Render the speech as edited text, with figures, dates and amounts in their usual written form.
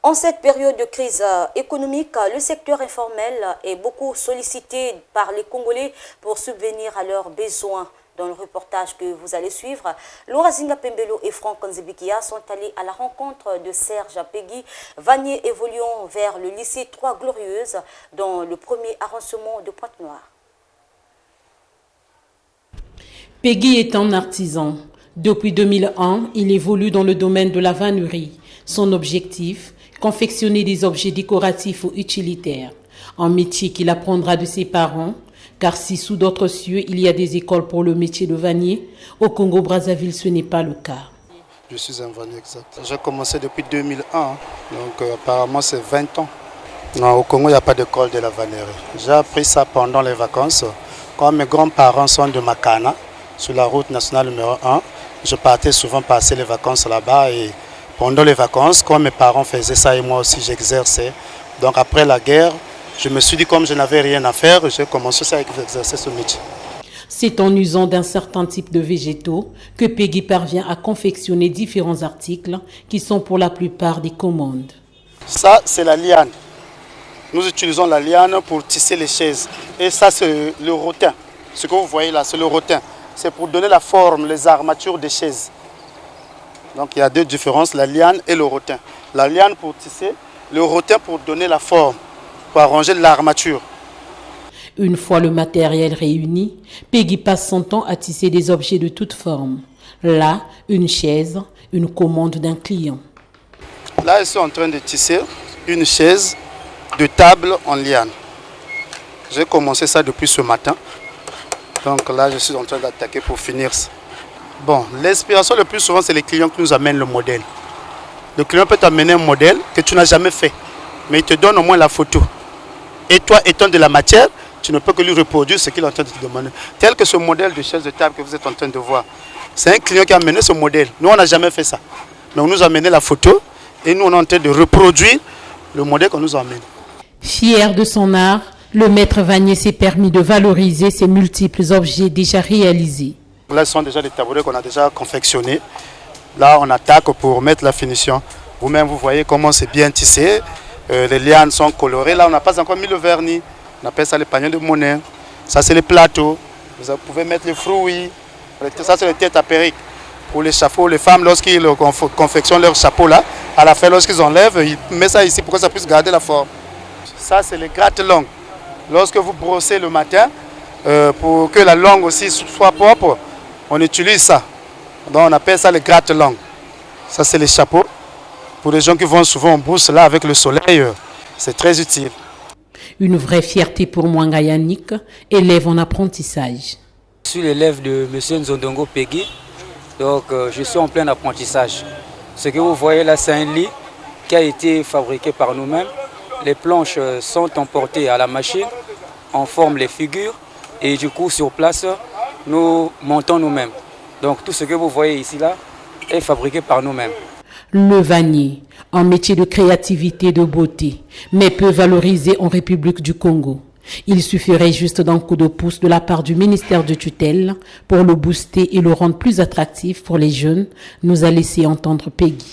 En cette période de crise économique, le secteur informel est beaucoup sollicité par les Congolais pour subvenir à leurs besoins. Dans le reportage que vous allez suivre, Laura Zinga Pembelo et Franck Nzebikia sont allés à la rencontre de Serge Peggy Vanier, évoluant vers le lycée Trois Glorieuses dans le premier arrondissement de Pointe-Noire. Peggy est un artisan. Depuis 2001, il évolue dans le domaine de la vannerie. Son objectif, confectionner des objets décoratifs ou utilitaires. Un métier qu'il apprendra de ses parents, car si sous d'autres cieux, il y a des écoles pour le métier de vannier, au Congo-Brazzaville, ce n'est pas le cas. Je suis un vannier, exact. J'ai commencé depuis 2001, donc apparemment c'est 20 ans. Non, au Congo, il n'y a pas d'école de la vannerie. J'ai appris ça pendant les vacances. Quand mes grands-parents sont de Makana, sur la route nationale numéro 1, je partais souvent passer les vacances là-bas et pendant les vacances, quand mes parents faisaient ça et moi aussi j'exerçais. Donc après la guerre, je me suis dit comme je n'avais rien à faire, j'ai commencé à exercer ce métier. C'est en usant d'un certain type de végétaux que Peggy parvient à confectionner différents articles qui sont pour la plupart des commandes. Ça, c'est la liane. Nous utilisons la liane pour tisser les chaises. Et ça, c'est le rotin. Ce que vous voyez là, c'est le rotin. C'est pour donner la forme, les armatures des chaises. Donc il y a deux différences, la liane et le rotin. La liane pour tisser, le rotin pour donner la forme, pour arranger l'armature. Une fois le matériel réuni, Peggy passe son temps à tisser des objets de toutes formes. Là, une chaise, une commande d'un client. Là, je suis en train de tisser une chaise de table en liane. J'ai commencé ça depuis ce matin. Donc là, je suis en train d'attaquer pour finir ça. Bon, l'inspiration le plus souvent, c'est les clients qui nous amènent le modèle. Le client peut t'amener un modèle que tu n'as jamais fait, mais il te donne au moins la photo. Et toi, étant de la matière, tu ne peux que lui reproduire ce qu'il est en train de te demander. Tel que ce modèle de chaise de table que vous êtes en train de voir. C'est un client qui a amené ce modèle. Nous, on n'a jamais fait ça. Mais on nous a amené la photo et nous, on est en train de reproduire le modèle qu'on nous a amené. Fier de son art, le maître Vanier s'est permis de valoriser ces multiples objets déjà réalisés. Là, ce sont déjà des tabourets qu'on a déjà confectionnés. Là, on attaque pour mettre la finition. Vous-même, vous voyez comment c'est bien tissé. Les lianes sont colorées. Là, on n'a pas encore mis le vernis. On appelle ça les paniers de monnaie. Ça, c'est les plateaux. Vous pouvez mettre les fruits. Ça, c'est les têtes à perruque. Pour les chapeaux, les femmes, lorsqu'ils confectionnent leur chapeau, là, à la fin, lorsqu'ils enlèvent, ils mettent ça ici pour que ça puisse garder la forme. Ça, c'est les gratte-langues. Lorsque vous brossez le matin, pour que la langue aussi soit propre, on utilise ça. Donc on appelle ça les gratte-langues. Ça, c'est les chapeaux. Pour les gens qui vont souvent en brousse là avec le soleil, c'est très utile. Une vraie fierté pour Mwanga Yannick, élève en apprentissage. Je suis l'élève de M. Nzondongo Peggy, donc je suis en plein apprentissage. Ce que vous voyez là, c'est un lit qui a été fabriqué par nous-mêmes. Les planches sont emportées à la machine, on forme les figures et du coup sur place, nous montons nous-mêmes. Donc tout ce que vous voyez ici là est fabriqué par nous-mêmes. Le vannier, un métier de créativité et de beauté, mais peu valorisé en République du Congo. Il suffirait juste d'un coup de pouce de la part du ministère de tutelle pour le booster et le rendre plus attractif pour les jeunes, nous a laissé entendre Peggy.